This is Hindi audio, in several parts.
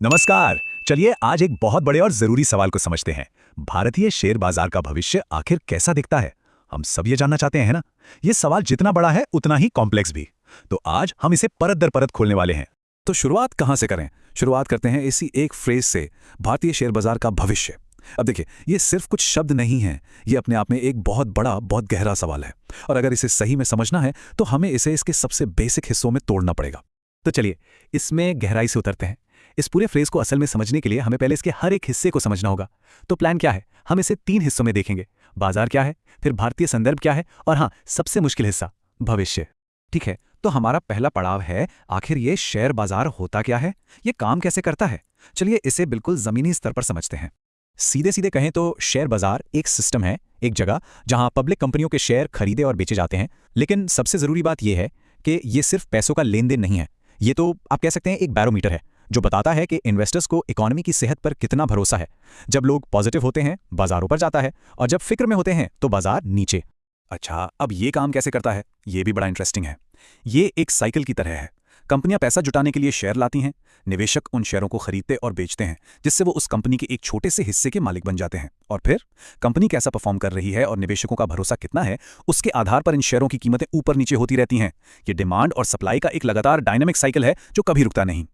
नमस्कार। चलिए आज एक बहुत बड़े और जरूरी सवाल को समझते हैं। भारतीय शेयर बाजार का भविष्य आखिर कैसा दिखता है? हम सब ये जानना चाहते हैं ना? ये सवाल जितना बड़ा है उतना ही कॉम्प्लेक्स भी। तो आज हम इसे परत दर परत खोलने वाले हैं। तो शुरुआत कहां से करें? शुरुआत करते हैं इसी एक फ्रेज से, भारतीय शेयर बाजार का भविष्य। अब देखिए, ये सिर्फ कुछ शब्द नहीं है, ये अपने आप में एक बहुत बड़ा, बहुत गहरा सवाल है। और अगर इसे सही में समझना है तो हमें इसे इसके सबसे बेसिक हिस्सों में तोड़ना पड़ेगा। तो चलिए इसमें गहराई से उतरते हैं। इस पूरे फ्रेज को असल में समझने के लिए हमें पहले इसके हर एक हिस्से को समझना होगा। तो प्लान क्या है? हम इसे 3 हिस्सों में देखेंगे। बाजार क्या है, फिर भारतीय संदर्भ क्या है, और हाँ, सबसे मुश्किल हिस्सा, भविष्य। ठीक है, तो हमारा पहला पड़ाव है, आखिर ये शेयर बाजार होता क्या है, ये काम कैसे करता है? चलिए इसे बिल्कुल जमीनी स्तर पर समझते हैं। सीधे सीधे कहें तो शेयर बाजार एक सिस्टम है, एक जगह जहां पब्लिक कंपनियों के शेयर खरीदे और बेचे जाते हैं। लेकिन सबसे जरूरी बात यह है कि ये सिर्फ पैसों का लेन देन नहीं है। ये तो आप कह सकते हैं एक बैरोमीटर है, जो बताता है कि इन्वेस्टर्स को इकोनॉमी की सेहत पर कितना भरोसा है। जब लोग पॉजिटिव होते हैं, बाजार ऊपर जाता है, और जब फिक्र में होते हैं तो बाजार नीचे। अच्छा, अब ये काम कैसे करता है? ये भी बड़ा इंटरेस्टिंग है। ये एक साइकिल की तरह है। कंपनियां पैसा जुटाने के लिए शेयर लाती हैं, निवेशक उन शेयरों को खरीदते और बेचते हैं, जिससे वो उस कंपनी के एक छोटे से हिस्से के मालिक बन जाते हैं। और फिर कंपनी कैसा परफॉर्म कर रही है और निवेशकों का भरोसा कितना है, उसके आधार पर इन शेयरों की कीमतें ऊपर नीचे होती रहती हैं। ये डिमांड और सप्लाई का एक लगातार डायनामिक साइकिल है जो कभी रुकता नहीं।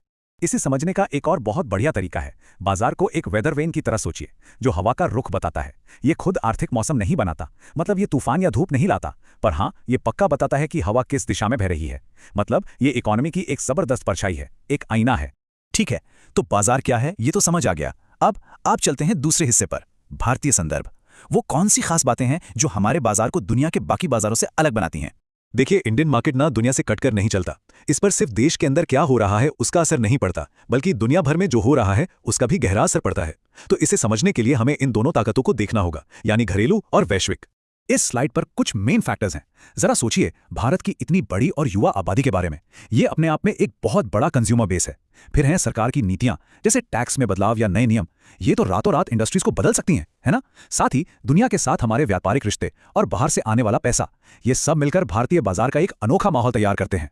इसे समझने का एक और बहुत बढ़िया तरीका है। बाजार को एक वेदर वेन की तरह सोचिए, जो हवा का रुख बताता है। ये खुद आर्थिक मौसम नहीं बनाता, मतलब ये तूफान या धूप नहीं लाता, पर हाँ, ये पक्का बताता है कि हवा किस दिशा में बह रही है। मतलब ये इकोनॉमी की एक जबरदस्त परछाई है, एक आईना है। ठीक है, तो बाजार क्या है ये तो समझ आ गया। अब आप चलते हैं दूसरे हिस्से पर, भारतीय संदर्भ। वो कौन सी खास बातें हैं जो हमारे बाजार को दुनिया के बाकी बाजारों से अलग बनाती हैं? देखिए, इंडियन मार्केट ना दुनिया से कटकर नहीं चलता। इस पर सिर्फ देश के अंदर क्या हो रहा है उसका असर नहीं पड़ता, बल्कि दुनिया भर में जो हो रहा है उसका भी गहरा असर पड़ता है। तो इसे समझने के लिए हमें इन दोनों ताकतों को देखना होगा, यानी घरेलू और वैश्विक। इस स्लाइड पर कुछ मेन फैक्टर्स हैं। जरा सोचिए, भारत की इतनी बड़ी और युवा आबादी के बारे में। ये अपने आप में एक बहुत बड़ा कंज्यूमर बेस है। फिर हैं सरकार की नीतियां, जैसे टैक्स में बदलाव या नए नियम। ये तो रातों रात इंडस्ट्रीज को बदल सकती हैं, है ना? साथ ही दुनिया के साथ हमारे व्यापारिक रिश्ते और बाहर से आने वाला पैसा, ये सब मिलकर भारतीय बाजार का एक अनोखा माहौल तैयार करते हैं।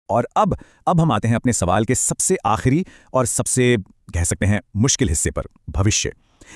और अब हम आते हैं अपने सवाल के सबसे आखिरी और सबसे, कह सकते हैं, मुश्किल हिस्से पर, भविष्य।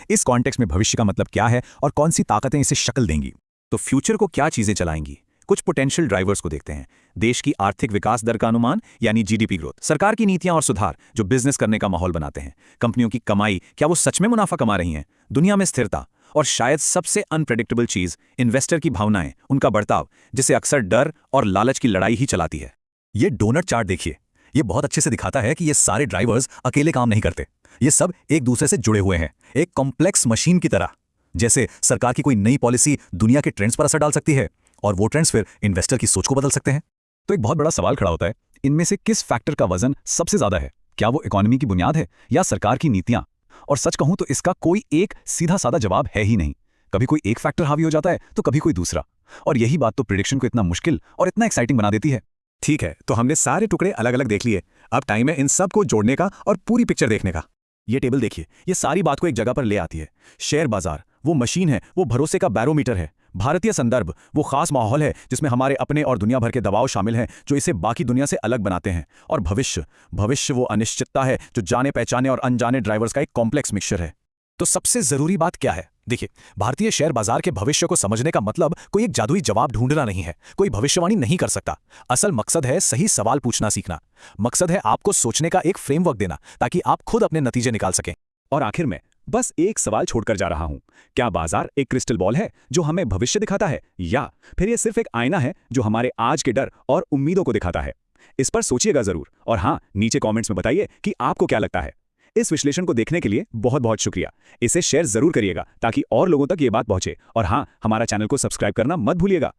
इस कॉन्टेक्स्ट में भविष्य का मतलब क्या है और कौन सी ताकतें इसे शक्ल देंगी? तो फ्यूचर को क्या चीजें चलाएंगी? कुछ पोटेंशियल ड्राइवर्स को देखते हैं। देश की आर्थिक विकास दर का अनुमान, यानी जीडीपी ग्रोथ, सरकार की नीतियां और सुधार जो बिजनेस करने का माहौल बनाते हैं, कंपनियों की कमाई, क्या वो सच में मुनाफा कमा रही हैं, दुनिया में स्थिरता, और शायद सबसे अनप्रेडिक्टेबल चीज, इन्वेस्टर की भावनाएं, उनका बर्ताव, जिसे अक्सर डर और लालच की लड़ाई ही चलाती है। ये डोनट चार्ट देखिए, ये बहुत अच्छे से दिखाता है कि ये सारे ड्राइवर्स अकेले काम नहीं करते। ये सब एक दूसरे से जुड़े हुए हैं, एक कॉम्प्लेक्स मशीन की तरह। जैसे सरकार की कोई नई पॉलिसी दुनिया के ट्रेंड्स पर असर डाल सकती है, और वो ट्रेंड्स फिर इन्वेस्टर की सोच को बदल सकते हैं। तो एक बहुत बड़ा सवाल खड़ा होता है, इनमें से किस फैक्टर का वजन सबसे ज्यादा है? क्या वो इकोनॉमी की बुनियाद है या सरकार की नीतियां? और सच कहूं तो इसका कोई एक सीधा साधा जवाब है ही नहीं। कभी कोई एक फैक्टर हावी हो जाता है तो कभी कोई दूसरा, और यही बात तो प्रिडिक्शन को इतना मुश्किल और इतना एक्साइटिंग बना देती है। ठीक है, तो हमने सारे टुकड़े अलग अलग देख लिए। अब टाइम है इन सब को जोड़ने का और पूरी पिक्चर देखने का। ये टेबल देखिए, ये सारी बात को एक जगह पर ले आती है। शेयर बाजार वो मशीन है, वो भरोसे का बैरोमीटर है। भारतीय संदर्भ वो खास माहौल है जिसमें हमारे अपने और दुनिया भर के दबाव शामिल हैं, जो इसे बाकी दुनिया से अलग बनाते हैं। और भविष्य वो अनिश्चितता है, जो जाने पहचाने और अनजाने ड्राइवर्स का एक कॉम्प्लेक्स मिक्सचर है। तो सबसे जरूरी बात क्या है? देखिए, भारतीय शेयर बाजार के भविष्य को समझने का मतलब कोई एक जादुई जवाब ढूंढना नहीं है, कोई भविष्यवाणी नहीं कर सकता। असल मकसद है सही सवाल पूछना सीखना। मकसद है आपको सोचने का एक फ्रेमवर्क देना, ताकि आप खुद अपने नतीजे निकाल सकें। और आखिर में बस एक सवाल छोड़कर जा रहा हूं, क्या बाजार एक क्रिस्टल बॉल है जो हमें भविष्य दिखाता है, या फिर यह सिर्फ एक आईना है जो हमारे आज के डर और उम्मीदों को दिखाता है? इस पर सोचिएगा जरूर, और हाँ, नीचे कमेंट्स में बताइए कि आपको क्या लगता है। इस विश्लेषण को देखने के लिए बहुत बहुत शुक्रिया। इसे शेयर जरूर करिएगा ताकि और लोगों तक ये बात पहुंचे, और हाँ, हमारा चैनल को सब्सक्राइब करना मत भूलिएगा।